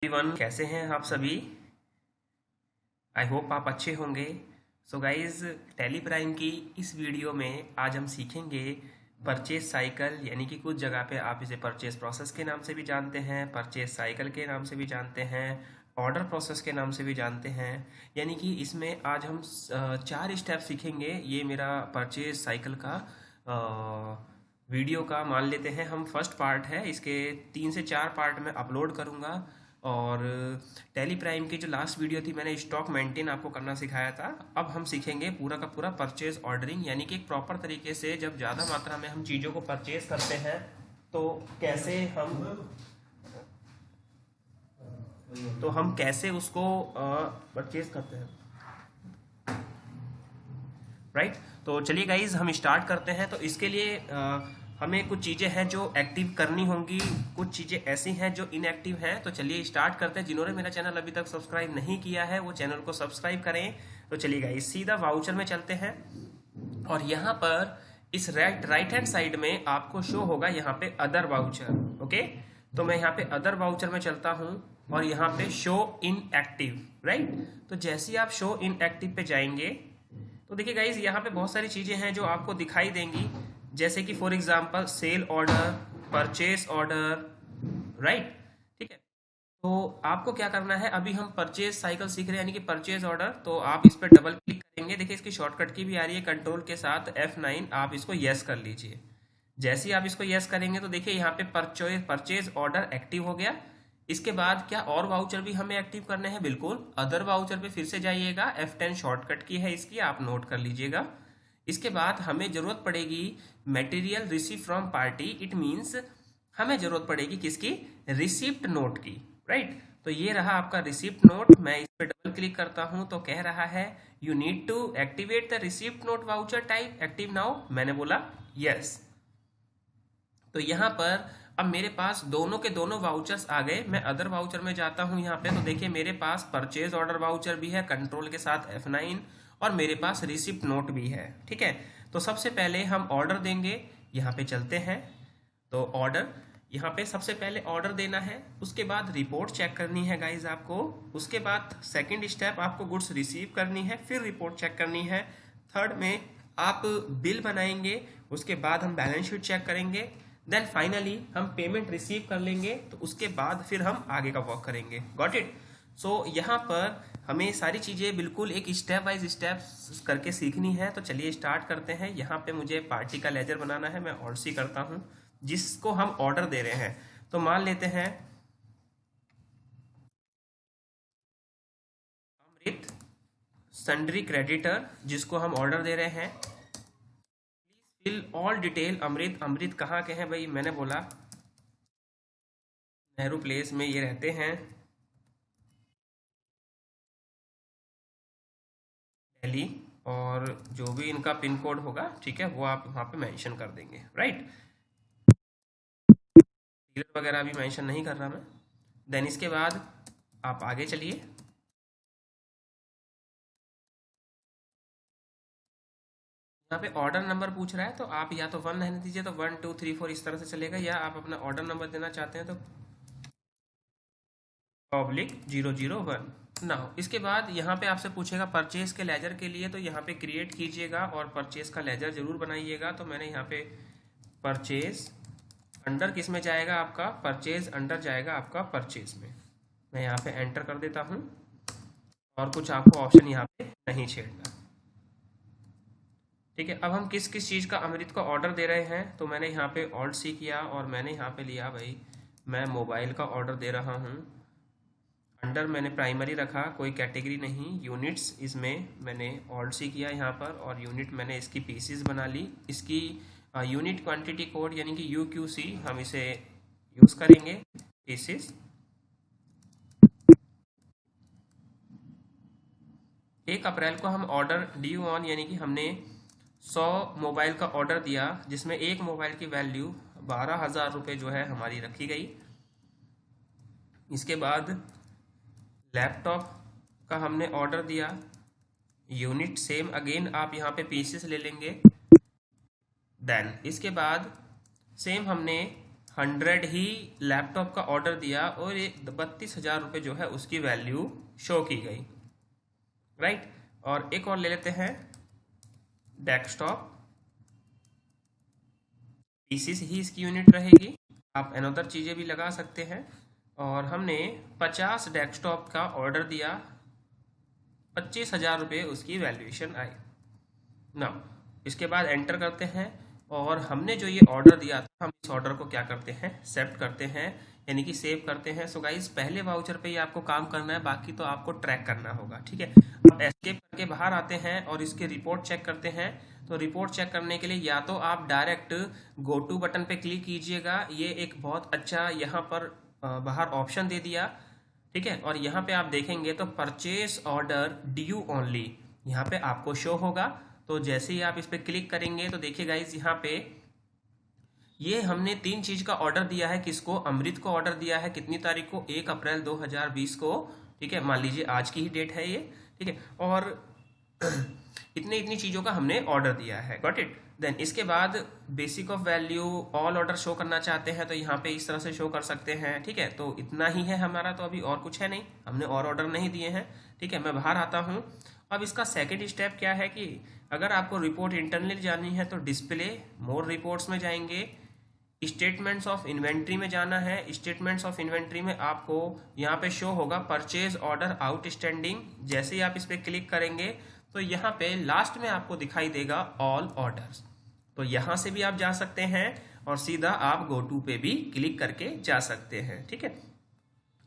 Everyone, कैसे हैं आप सभी। आई होप आप अच्छे होंगे। सो गाइज, टैली प्राइम की इस वीडियो में आज हम सीखेंगे परचेज साइकिल, यानी कि कुछ जगह पे आप इसे परचेज प्रोसेस के नाम से भी जानते हैं, परचेज साइकिल के नाम से भी जानते हैं, ऑर्डर प्रोसेस के नाम से भी जानते हैं। यानी कि इसमें आज हम 4 स्टेप सीखेंगे। ये मेरा परचेज साइकिल का वीडियो का मान लेते हैं हम फर्स्ट पार्ट है। इसके 3 से 4 पार्ट में अपलोड करूँगा। और टैली प्राइम की जो लास्ट वीडियो थी, मैंने स्टॉक मेंटेन आपको करना सिखाया था। अब हम सीखेंगे पूरा का पूरा परचेज ऑर्डरिंग, यानी कि एक प्रॉपर तरीके से जब ज़्यादा मात्रा में हम चीज़ों को परचेज करते हैं तो हम कैसे उसको परचेज करते हैं, राइट। तो चलिए गाइज, हम स्टार्ट करते हैं। तो इसके लिए हमें कुछ चीज़ें हैं जो एक्टिव करनी होंगी, कुछ चीज़ें ऐसी हैं जो इनएक्टिव हैं। तो चलिए स्टार्ट करते हैं। जिन्होंने मेरा चैनल अभी तक सब्सक्राइब नहीं किया है वो चैनल को सब्सक्राइब करें। तो चलिए गाइज, सीधा वाउचर में चलते हैं। और यहाँ पर इस राइट हैंड साइड में आपको शो होगा यहाँ पे अदर वाउचर। ओके, तो मैं यहाँ पे अदर वाउचर में चलता हूँ और यहाँ पे शो इन एक्टिव, राइट। तो जैसे ही आप शो इन एक्टिव पे जाएंगे तो देखिए गाइज, यहाँ पे बहुत सारी चीज़ें हैं जो आपको दिखाई देंगी, जैसे कि for example sale order, purchase order, right. ठीक है, तो आपको क्या करना है, अभी हम परचेज साइकिल सीख रहे हैं, यानी कि परचेज ऑर्डर। तो आप इस पर डबल क्लिक करेंगे। देखिए इसकी शॉर्टकट की भी आ रही है, कंट्रोल के साथ F9 आप इसको यस कर लीजिए। जैसे ही आप इसको यस करेंगे तो देखिए यहाँ पे परचेज ऑर्डर एक्टिव हो गया। इसके बाद क्या और वाउचर भी हमें एक्टिव करने हैं? बिल्कुल, अदर वाउचर पे फिर से जाइएगा। F10 शॉर्टकट की है इसकी, आप नोट कर लीजिएगा। इसके बाद हमें जरूरत पड़ेगी material receive from party. It means हमें जरूरत पड़ेगी किसकी? रिसिप्ट नोट की, राइट। तो ये रहा आपका रिसिप्ट नोट। मैं इस पर डबल क्लिक करता हूं तो कह रहा है you need to activate the receipt note voucher type active now. मैंने बोला यस। तो यहाँ पर अब मेरे पास दोनों के दोनों वाउचर्स आ गए। मैं अदर वाउचर में जाता हूँ यहाँ पे, तो देखिए मेरे पास परचेज ऑर्डर वाउचर भी है कंट्रोल के साथ F9, और मेरे पास रिसिप्ट नोट भी है। ठीक है, तो सबसे पहले हम ऑर्डर देंगे। यहाँ पे चलते हैं। तो ऑर्डर, यहाँ पे सबसे पहले ऑर्डर देना है, उसके बाद रिपोर्ट चेक करनी है गाइज आपको। उसके बाद सेकंड स्टेप आपको गुड्स रिसीव करनी है, फिर रिपोर्ट चेक करनी है। थर्ड में आप बिल बनाएंगे, उसके बाद हम बैलेंस शीट चेक करेंगे। देन फाइनली हम पेमेंट रिसीव कर लेंगे, तो उसके बाद फिर हम आगे का वर्क करेंगे। Got it. सो यहाँ पर हमें सारी चीज़ें बिल्कुल एक स्टेप बाय स्टेप करके सीखनी है। तो चलिए स्टार्ट करते हैं। यहाँ पे मुझे पार्टी का लेजर बनाना है, मैं ऑर्डर सी करता हूँ जिसको हम ऑर्डर दे रहे हैं। तो मान लेते हैं अमृत सन्ड्री क्रेडिटर, जिसको हम ऑर्डर दे रहे हैं। फिल ऑल डिटेल अमृत। अमृत कहाँ के हैं भाई? मैंने बोला नेहरू प्लेस में ये रहते हैं, दिल्ली। और जो भी इनका पिन कोड होगा, ठीक है, वो आप वहाँ पे मेंशन कर देंगे, राइट। डीलर वगैरह भी मेंशन नहीं कर रहा मैं। देन इसके बाद आप आगे चलिए। यहाँ पे ऑर्डर नंबर पूछ रहा है, तो आप या तो 1 रहने दीजिए, तो 1 2 3 4 इस तरह से चलेगा, या आप अपना ऑर्डर नंबर देना चाहते हैं तो /001 ना हो। इसके बाद यहाँ पे आपसे पूछेगा परचेज के लेजर के लिए, तो यहाँ पे क्रिएट कीजिएगा और परचेज का लेजर जरूर बनाइएगा। तो मैंने यहाँ पे परचेज अंडर किस में जाएगा आपका? परचेज अंडर जाएगा आपका परचेज में। मैं यहाँ पे एंटर कर देता हूँ, और कुछ आपको ऑप्शन यहाँ पे नहीं छेड़ना। ठीक है, अब हम किस किस चीज़ का अमृत को ऑर्डर दे रहे हैं, तो मैंने यहाँ पे ऑल्ट सी किया और मैंने यहाँ पे लिया भाई, मैं मोबाइल का ऑर्डर दे रहा हूँ। अंडर मैंने प्राइमरी रखा, कोई कैटेगरी नहीं। यूनिट्स इसमें मैंने ऑल्ट सी किया यहाँ पर, और यूनिट मैंने इसकी पीसीज बना ली। इसकी यूनिट क्वांटिटी कोड यानी कि UQC हम इसे यूज़ करेंगे। पीसीज 1 अप्रैल को हम ऑर्डर ड्यू ऑन, यानी कि हमने 100 मोबाइल का ऑर्डर दिया, जिसमें एक मोबाइल की वैल्यू 12,000 रुपये जो है हमारी रखी गई। इसके बाद लैपटॉप का हमने ऑर्डर दिया, यूनिट सेम अगेन आप यहाँ पे पीसेस ले लेंगे। देन इसके बाद सेम हमने 100 ही लैपटॉप का ऑर्डर दिया और ये 32,000 रुपये जो है उसकी वैल्यू शो की गई, राइट। और एक और ले लेते हैं डेस्कटॉप, पीसी से ही इसकी यूनिट रहेगी, आप अनदर चीज़ें भी लगा सकते हैं। और हमने 50 डेस्कटॉप का ऑर्डर दिया, 25,000 रुपये उसकी वैल्यूएशन आई ना। इसके बाद एंटर करते हैं और हमने जो ये ऑर्डर दिया था हम इस ऑर्डर को क्या करते हैं, एक्सेप्ट करते हैं, यानी कि सेव करते हैं। सो गाइस पहले वाउचर पे ही आपको काम करना है, बाकी तो आपको ट्रैक करना होगा, ठीक है। अब एस्केप करके बाहर आते हैं और इसके रिपोर्ट चेक करते हैं। तो रिपोर्ट चेक करने के लिए या तो आप डायरेक्ट गो टू बटन पे क्लिक कीजिएगा, ये एक बहुत अच्छा यहाँ पर बाहर ऑप्शन दे दिया, ठीक है। और यहाँ पे आप देखेंगे तो परचेज ऑर्डर ड्यू ओनली यहाँ पे आपको शो होगा। तो जैसे ही आप इस पर क्लिक करेंगे तो देखिए गाइज यहाँ पे ये हमने 3 चीज का ऑर्डर दिया है। किसको, अमृत को ऑर्डर दिया है, कितनी तारीख को, 1 अप्रैल 2020 को, ठीक है। मान लीजिए आज की ही डेट है ये, ठीक है। और इतनी चीजों का हमने ऑर्डर दिया है, गॉट इट। देन इसके बाद basic of value all order show करना चाहते हैं तो यहाँ पे इस तरह से शो कर सकते हैं, ठीक है। तो इतना ही है हमारा, तो अभी और कुछ है नहीं, हमने और ऑर्डर नहीं दिए हैं, ठीक है। मैं बाहर आता हूँ। अब इसका सेकेंड स्टेप क्या है कि अगर आपको रिपोर्ट इंटरनली जानी है तो डिस्प्ले मोर रिपोर्ट्स में जाएंगे, स्टेटमेंट्स ऑफ इन्वेंट्री में जाना है। स्टेटमेंट्स ऑफ इन्वेंट्री में आपको यहाँ पे शो होगा परचेज ऑर्डर आउटस्टैंडिंग। जैसे ही आप इस पर क्लिक करेंगे तो यहाँ पे लास्ट में आपको दिखाई देगा ऑल ऑर्डर्स। तो यहाँ से भी आप जा सकते हैं और सीधा आप गो टू पे भी क्लिक करके जा सकते हैं, ठीक है।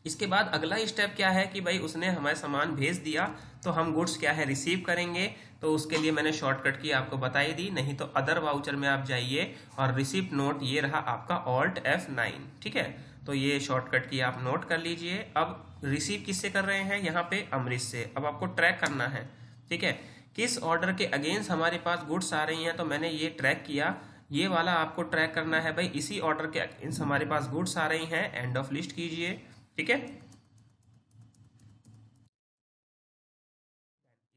इसके बाद अगला स्टेप क्या है कि भाई उसने हमें सामान भेज दिया तो हम गुड्स क्या है रिसीव करेंगे। तो उसके लिए मैंने शॉर्टकट की आपको बताई दी, नहीं तो अदर वाउचर में आप जाइए और रिसिप्ट नोट ये रहा आपका Alt F9, ठीक है। तो ये शॉर्टकट की आप नोट कर लीजिए। अब रिसीव किससे कर रहे हैं, यहाँ पे अमृत से। अब आपको ट्रैक करना है, ठीक है, किस ऑर्डर के अगेंस्ट हमारे पास गुड्स आ रही हैं। तो मैंने ये ट्रैक किया, ये वाला आपको ट्रैक करना है भाई, इसी ऑर्डर के अगेंस्ट हमारे पास गुड्स आ रही हैं। एंड ऑफ लिस्ट कीजिए, ठीक है।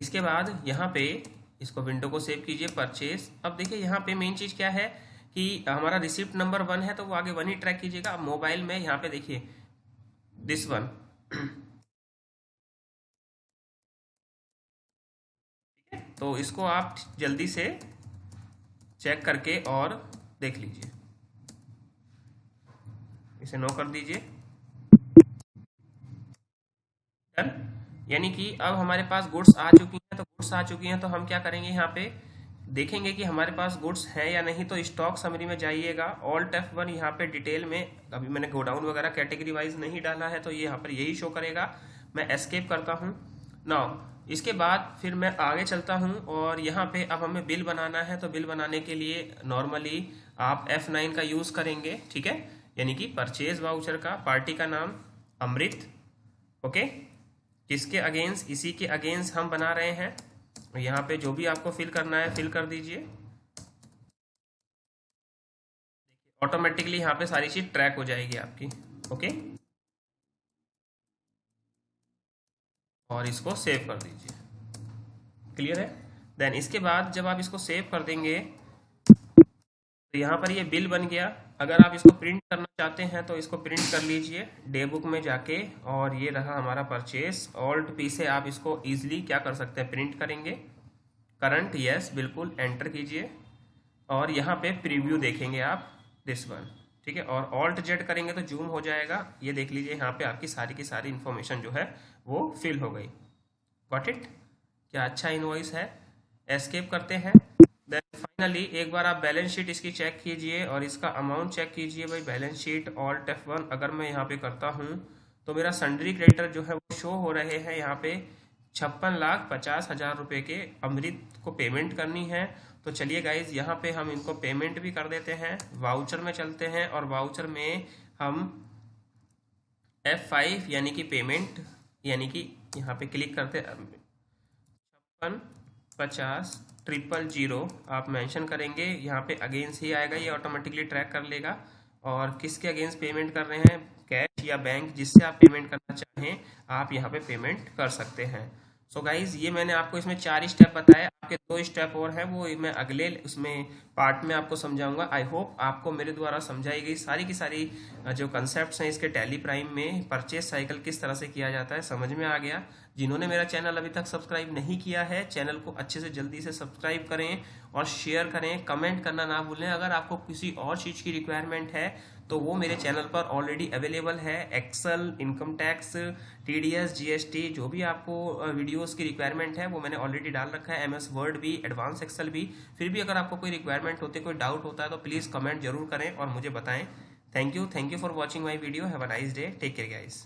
इसके बाद यहाँ पे इसको विंडो को सेव कीजिए, परचेज। अब देखिए यहाँ पे मेन चीज क्या है कि हमारा रिसिप्ट नंबर 1 है तो वो आगे 1 ही ट्रैक कीजिएगा। अब मोबाइल में यहाँ पे देखिए दिस वन तो इसको आप जल्दी से चेक करके और देख लीजिए, इसे नो कर दीजिए, डन। यानी कि अब हमारे पास गुड्स आ चुकी हैं। तो गुड्स आ चुकी हैं तो हम क्या करेंगे, यहाँ पे देखेंगे कि हमारे पास गुड्स है या नहीं। तो स्टॉक समरी में जाइएगा, Alt F1 यहाँ पे डिटेल में, अभी मैंने गोडाउन वगैरह कैटेगरी वाइज नहीं डाला है तो ये यहाँ पर यही शो करेगा। मैं एस्केप करता हूँ नाउ। इसके बाद फिर मैं आगे चलता हूँ और यहाँ पे अब हमें बिल बनाना है। तो बिल बनाने के लिए नॉर्मली आप F9 का यूज करेंगे, ठीक है। यानी कि परचेज वाउचर का, पार्टी का नाम अमृत, ओके। किसके अगेंस्ट, इसी के अगेंस्ट हम बना रहे हैं। यहाँ पे जो भी आपको फिल करना है फिल कर दीजिए, ऑटोमेटिकली यहाँ पे सारी चीज ट्रैक हो जाएगी आपकी, ओके। और इसको सेव कर दीजिए, क्लियर है। देन इसके बाद जब आप इसको सेव कर देंगे तो यहाँ पर ये बिल बन गया। अगर आप इसको प्रिंट करना चाहते हैं तो इसको प्रिंट कर लीजिए डे बुक में जाके, और ये रहा हमारा परचेस। Alt P से आप इसको इजीली क्या कर सकते हैं, प्रिंट करेंगे। करंट, यस बिल्कुल, एंटर कीजिए और यहाँ पे प्रीव्यू देखेंगे आप, दिस वन, ठीक है। और Alt Z करेंगे तो जूम हो जाएगा। ये देख लीजिए यहाँ पे आपकी सारी की सारी इन्फॉर्मेशन जो है वो फिल हो गई, गॉट इट। क्या अच्छा इनवॉइस है। एस्केप करते हैं। देन फाइनली एक बार आप बैलेंस शीट इसकी चेक कीजिए और इसका अमाउंट चेक कीजिए भाई। बैलेंस शीट Alt F1 अगर मैं यहाँ पे करता हूँ तो मेरा सन्ड्री क्रेडिटर जो है वो शो हो रहे हैं। यहाँ पे 56,50,000 रुपये के अमृत को पेमेंट करनी है। तो चलिए गाइज यहाँ पे हम इनको पेमेंट भी कर देते हैं। वाउचर में चलते हैं और वाउचर में हम F5 यानी कि पेमेंट, यानी कि यहाँ पे क्लिक करते 56,50,000 आप मेंशन करेंगे। यहाँ पे अगेंस्ट ही आएगा, ये ऑटोमेटिकली ट्रैक कर लेगा। और किसके अगेंस्ट पेमेंट कर रहे हैं, कैश या बैंक, जिससे आप पेमेंट करना चाहें आप यहाँ पे पेमेंट कर सकते हैं। सो गाइज ये मैंने आपको इसमें 4 स्टेप बताए, आपके 2 स्टेप और हैं वो मैं अगले उसमें पार्ट में आपको समझाऊंगा। आई होप आपको मेरे द्वारा समझाई गई सारी की सारी जो कंसेप्ट्स हैं इसके टैली प्राइम में परचेस साइकिल किस तरह से किया जाता है समझ में आ गया। जिन्होंने मेरा चैनल अभी तक सब्सक्राइब नहीं किया है, चैनल को अच्छे से जल्दी से सब्सक्राइब करें और शेयर करें, कमेंट करना ना भूलें। अगर आपको किसी और चीज़ की रिक्वायरमेंट है तो वो मेरे चैनल पर ऑलरेडी अवेलेबल है। Excel, income tax, TDS, GST, जो भी आपको वीडियोस की रिक्वायरमेंट है वो मैंने ऑलरेडी डाल रखा है। एमएस वर्ड भी, एडवांस एक्सेल भी। फिर भी अगर आपको कोई रिक्वायरमेंट होती है, कोई डाउट होता है तो प्लीज़ कमेंट जरूर करें और मुझे बताएं। Thank you for watching my video. Have a nice day, take care guys.